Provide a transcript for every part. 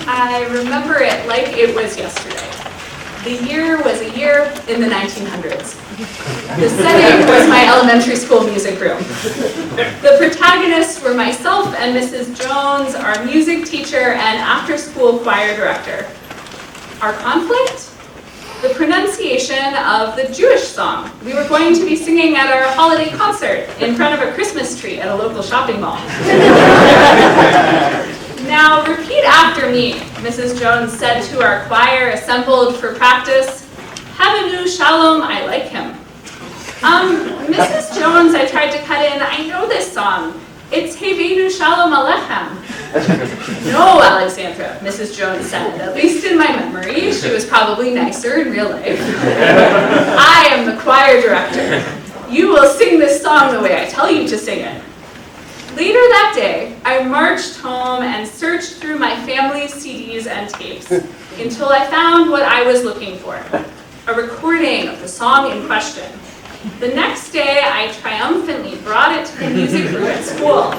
I remember it like it was yesterday. The year was a year in the 1900s. The setting was my elementary school music room. The protagonists were myself and Mrs. Jones, our music teacher and after-school choir director. Our conflict? The pronunciation of the Jewish song we were going to be singing at our holiday concert in front of a Christmas tree at a local shopping mall. Now, repeat after me, Mrs. Jones said to our choir assembled for practice. Erev Rosh Hashanah, I like him. Mrs. Jones, I tried to cut in, I know this song. It's Erev Rosh Hashanah. No, Alexandra, Mrs. Jones said, at least in my memory. She was probably nicer in real life. I am the choir director. You will sing this song the way I tell you to sing it. Later that day, I marched home and searched through my family's CDs and tapes until I found what I was looking for, a recording of the song in question. The next day, I triumphantly brought it to the music room at school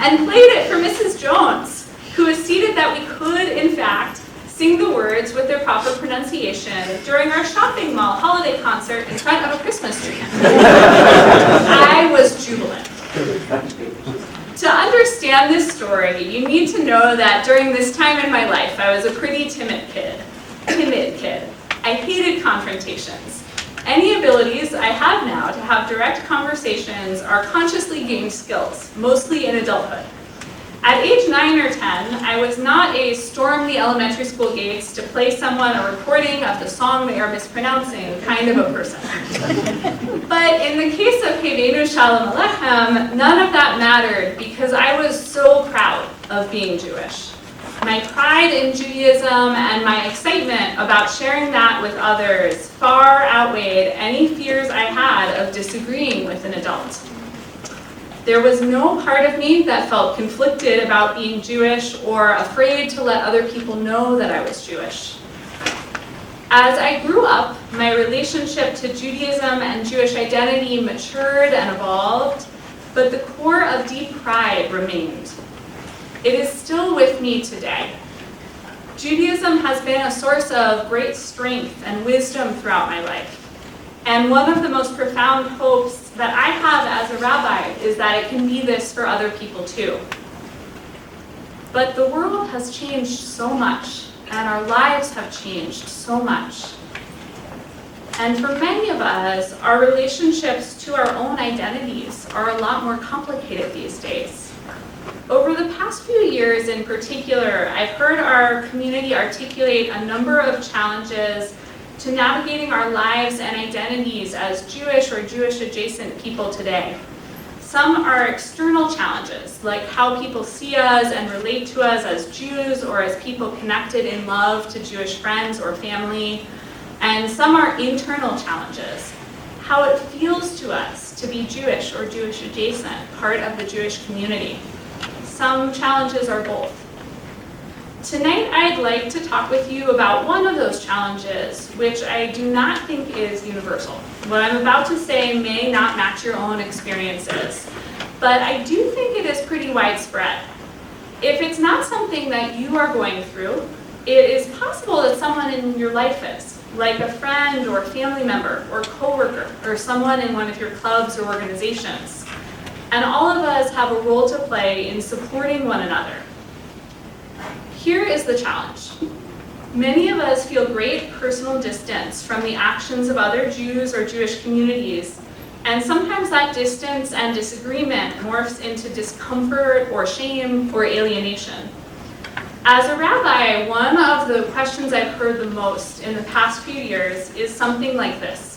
and played it for Mrs. Jones, who acceded that we could, in fact, sing the words with their proper pronunciation during our shopping mall holiday concert in front of a Christmas tree. I was jubilant. To understand this story, you need to know that during this time in my life, I was a pretty timid kid. I hated confrontations. Any abilities I have now to have direct conversations are consciously gained skills, mostly in adulthood. At age 9 or 10, I was not a storm the elementary school gates to play someone a recording of the song they are mispronouncing kind of a person. But in the case of Erev Rosh Hashanah, none of that mattered because I was so proud of being Jewish. My pride in Judaism and my excitement about sharing that with others far outweighed any fears I had of disagreeing with an adult. There was no part of me that felt conflicted about being Jewish or afraid to let other people know that I was Jewish. As I grew up, my relationship to Judaism and Jewish identity matured and evolved, but the core of deep pride remained. It is still with me today. Judaism has been a source of great strength and wisdom throughout my life. And one of the most profound hopes that I have as a rabbi is that it can be this for other people too. But the world has changed so much, and our lives have changed so much. And for many of us, our relationships to our own identities are a lot more complicated these days. Over the past few years in particular, I've heard our community articulate a number of challenges to navigating our lives and identities as Jewish or Jewish-adjacent people today. Some are external challenges, like how people see us and relate to us as Jews or as people connected in love to Jewish friends or family. And some are internal challenges, how it feels to us to be Jewish or Jewish-adjacent, part of the Jewish community. Some challenges are both. Tonight, I'd like to talk with you about one of those challenges, which I do not think is universal. What I'm about to say may not match your own experiences, but I do think it is pretty widespread. If it's not something that you are going through, it is possible that someone in your life is, like a friend or family member or coworker or someone in one of your clubs or organizations. And all of us have a role to play in supporting one another. Here is the challenge. Many of us feel great personal distance from the actions of other Jews or Jewish communities, and sometimes that distance and disagreement morphs into discomfort or shame or alienation. As a rabbi, one of the questions I've heard the most in the past few years is something like this.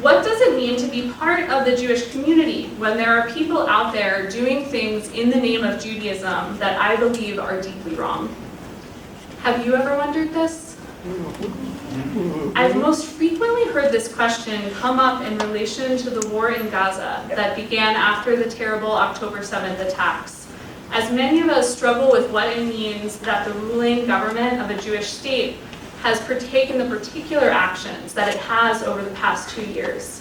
What does it mean to be part of the Jewish community when there are people out there doing things in the name of Judaism that I believe are deeply wrong? Have you ever wondered this? I've most frequently heard this question come up in relation to the war in Gaza that began after the terrible October 7th attacks, as many of us struggle with what it means that the ruling government of a Jewish state has taken the particular actions that it has over the past 2 years.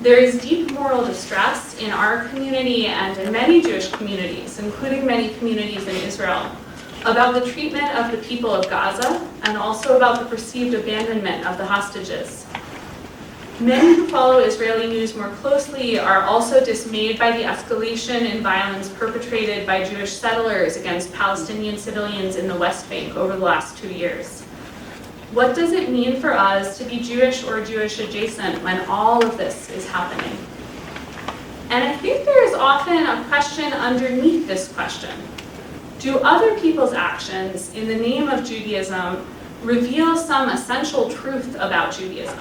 There is deep moral distress in our community and in many Jewish communities, including many communities in Israel, about the treatment of the people of Gaza, and also about the perceived abandonment of the hostages. Many who follow Israeli news more closely are also dismayed by the escalation in violence perpetrated by Jewish settlers against Palestinian civilians in the West Bank over the last 2 years. What does it mean for us to be Jewish or Jewish adjacent when all of this is happening? And I think there is often a question underneath this question. Do other people's actions in the name of Judaism reveal some essential truth about Judaism?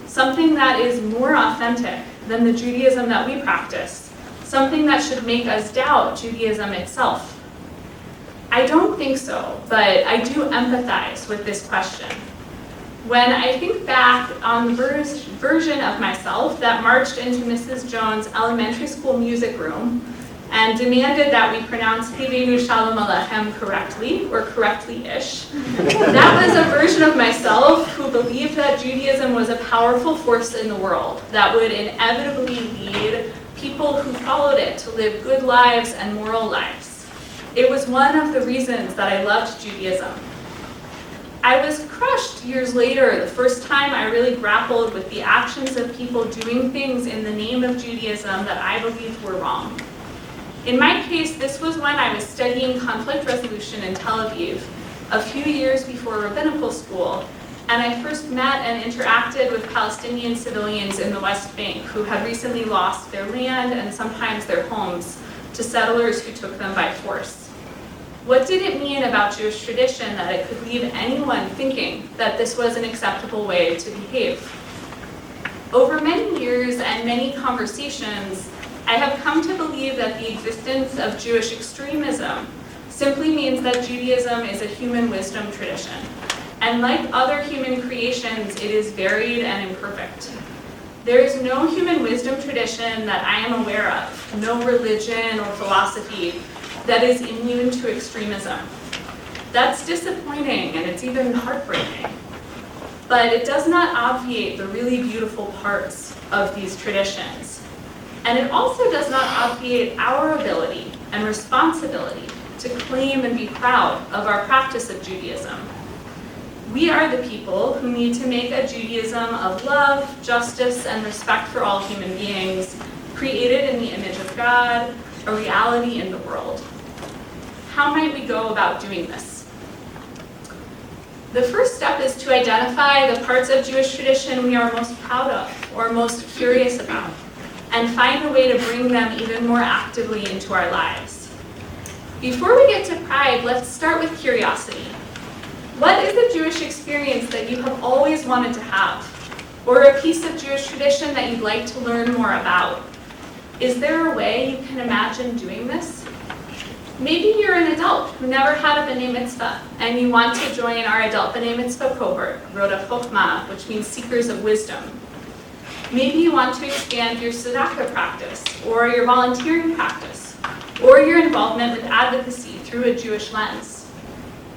Something that is more authentic than the Judaism that we practice, something that should make us doubt Judaism itself? I don't think so, but I do empathize with this question. When I think back on the version of myself that marched into Mrs. Jones' elementary school music room and demanded that we pronounce Erev Shalom Alechem correctly, or correctly-ish. That was a version of myself who believed that Judaism was a powerful force in the world that would inevitably lead people who followed it to live good lives and moral lives. It was one of the reasons that I loved Judaism. I was crushed years later, the first time I really grappled with the actions of people doing things in the name of Judaism that I believed were wrong. In my case, this was when I was studying conflict resolution in Tel Aviv, a few years before rabbinical school, and I first met and interacted with Palestinian civilians in the West Bank who had recently lost their land and sometimes their homes to settlers who took them by force. What did it mean about Jewish tradition that it could leave anyone thinking that this was an acceptable way to behave? Over many years and many conversations, I have come to believe that the existence of Jewish extremism simply means that Judaism is a human wisdom tradition. And like other human creations, it is varied and imperfect. There is no human wisdom tradition that I am aware of, no religion or philosophy that is immune to extremism. That's disappointing and it's even heartbreaking. But it does not obviate the really beautiful parts of these traditions. And it also does not obviate our ability and responsibility to claim and be proud of our practice of Judaism. We are the people who need to make a Judaism of love, justice, and respect for all human beings, created in the image of God, a reality in the world. How might we go about doing this? The first step is to identify the parts of Jewish tradition we are most proud of or most curious about, and find a way to bring them even more actively into our lives. Before we get to pride, let's start with curiosity. What is a Jewish experience that you have always wanted to have? Or a piece of Jewish tradition that you'd like to learn more about? Is there a way you can imagine doing this? Maybe you're an adult who never had a B'nai Mitzvah, and you want to join our adult B'nai Mitzvah cohort, Rodef Shalom, which means seekers of wisdom. Maybe you want to expand your tzedakah practice, or your volunteering practice, or your involvement with advocacy through a Jewish lens.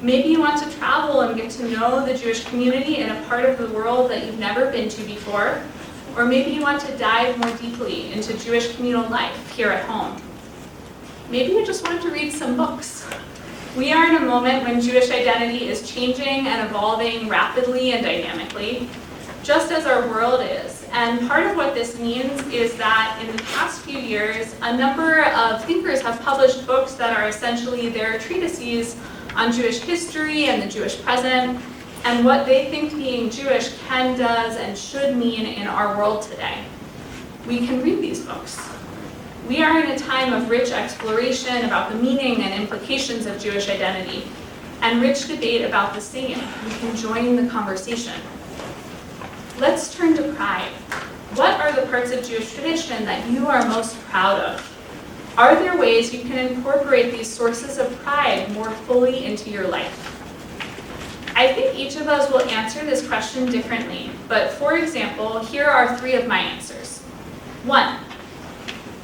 Maybe you want to travel and get to know the Jewish community in a part of the world that you've never been to before, or maybe you want to dive more deeply into Jewish communal life here at home. Maybe you just want to read some books. We are in a moment when Jewish identity is changing and evolving rapidly and dynamically, just as our world is. And part of what this means is that in the past few years, a number of thinkers have published books that are essentially their treatises on Jewish history and the Jewish present, and what they think being Jewish can, does, and should mean in our world today. We can read these books. We are in a time of rich exploration about the meaning and implications of Jewish identity, and rich debate about the same. We can join the conversation. Let's turn to pride. What are the parts of Jewish tradition that you are most proud of? Are there ways you can incorporate these sources of pride more fully into your life? I think each of us will answer this question differently, but for example, here are 3 of my answers. 1,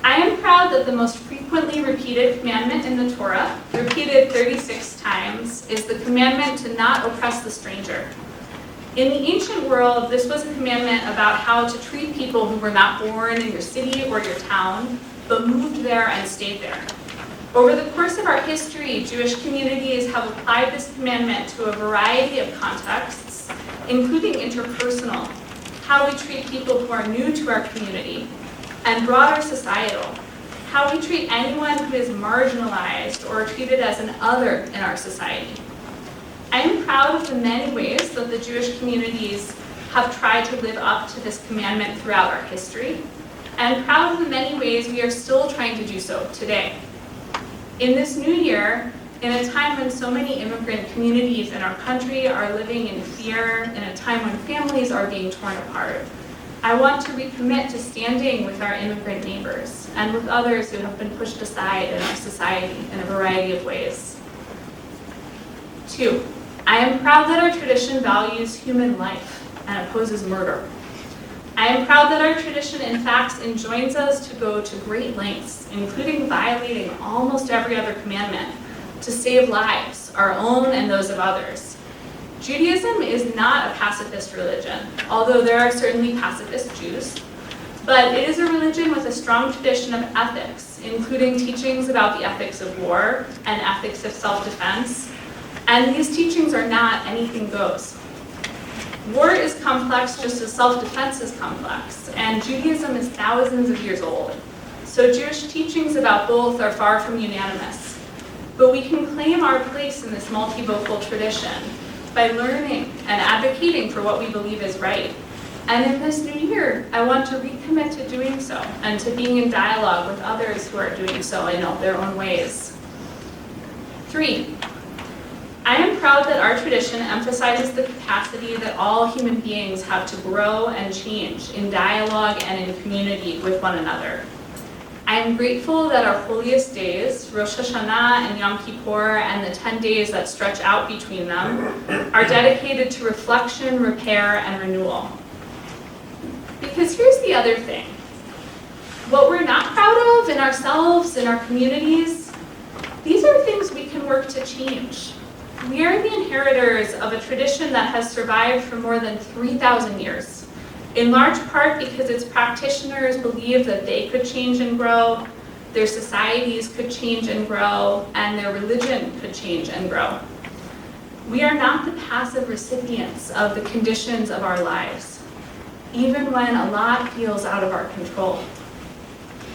I am proud that the most frequently repeated commandment in the Torah, repeated 36 times, is the commandment to not oppress the stranger. In the ancient world, this was a commandment about how to treat people who were not born in your city or your town, but moved there and stayed there. Over the course of our history, Jewish communities have applied this commandment to a variety of contexts, including interpersonal, how we treat people who are new to our community, and broader societal, how we treat anyone who is marginalized or treated as an other in our society. I am proud of the many ways that the Jewish communities have tried to live up to this commandment throughout our history, and proud of the many ways we are still trying to do so today. In this new year, in a time when so many immigrant communities in our country are living in fear, in a time when families are being torn apart, I want to recommit to standing with our immigrant neighbors and with others who have been pushed aside in our society in a variety of ways. 2, I am proud that our tradition values human life and opposes murder. I am proud that our tradition, in fact, enjoins us to go to great lengths, including violating almost every other commandment, to save lives, our own and those of others. Judaism is not a pacifist religion, although there are certainly pacifist Jews, but it is a religion with a strong tradition of ethics, including teachings about the ethics of war and ethics of self-defense, and these teachings are not anything goes. War is complex just as self-defense is complex, and Judaism is thousands of years old. So Jewish teachings about both are far from unanimous. But we can claim our place in this multivocal tradition by learning and advocating for what we believe is right. And in this new year, I want to recommit to doing so and to being in dialogue with others who are doing so in their own ways. 3, I am proud that our tradition emphasizes the capacity that all human beings have to grow and change in dialogue and in community with one another. I am grateful that our holiest days, Rosh Hashanah and Yom Kippur, and the 10 days that stretch out between them, are dedicated to reflection, repair, and renewal. Because here's the other thing. What we're not proud of in ourselves, in our communities, these are things we can work to change. We are the inheritors of a tradition that has survived for more than 3,000 years, in large part because its practitioners believed that they could change and grow, their societies could change and grow, and their religion could change and grow. We are not the passive recipients of the conditions of our lives, even when a lot feels out of our control.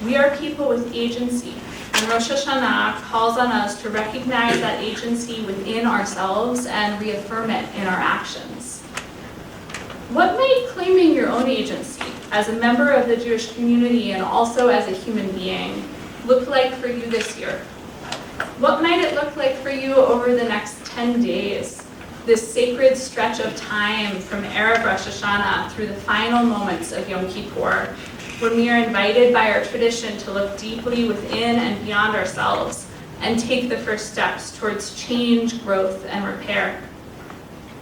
We are people with agency, and Rosh Hashanah calls on us to recognize that agency within ourselves and reaffirm it in our actions. What might claiming your own agency as a member of the Jewish community and also as a human being look like for you this year? What might it look like for you over the next 10 days, this sacred stretch of time from Erev Rosh Hashanah through the final moments of Yom Kippur, when we are invited by our tradition to look deeply within and beyond ourselves and take the first steps towards change, growth, and repair?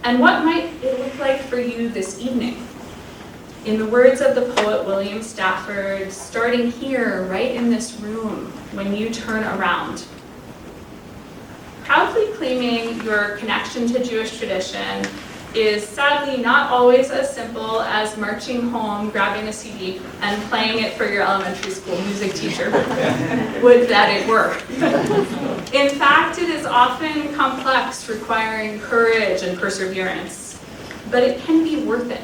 And what might it look like for you this evening? In the words of the poet William Stafford, starting here, right in this room, when you turn around. Proudly claiming your connection to Jewish tradition is sadly not always as simple as marching home, grabbing a CD, and playing it for your elementary school music teacher. Would that it were. In fact, it is often complex, requiring courage and perseverance, but it can be worth it.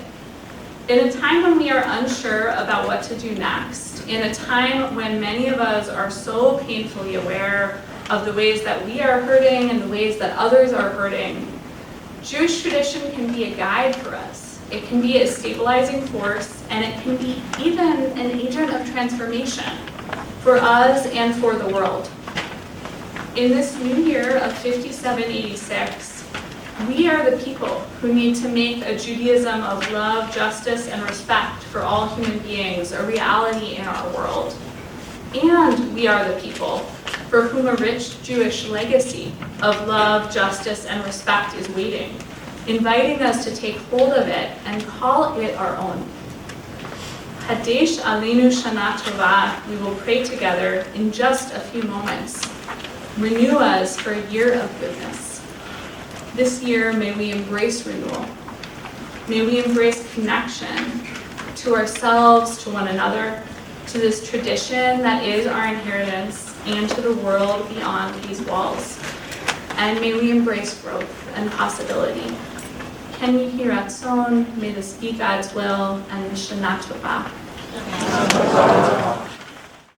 In a time when we are unsure about what to do next, in a time when many of us are so painfully aware of the ways that we are hurting and the ways that others are hurting, Jewish tradition can be a guide for us. It can be a stabilizing force, and it can be even an agent of transformation for us and for the world. In this new year of 5786, we are the people who need to make a Judaism of love, justice, and respect for all human beings a reality in our world. And we are the people for whom a rich Jewish legacy of love, justice, and respect is waiting, inviting us to take hold of it and call it our own. Hadesh Aleinu Shana Tova, we will pray together in just a few moments. Renew us for a year of goodness. This year, may we embrace renewal. May we embrace connection to ourselves, to one another, to this tradition that is our inheritance, and to the world beyond these walls. And may we embrace growth and possibility. Ken Yihi Ratzon, may this be God's will, and Shana Tova.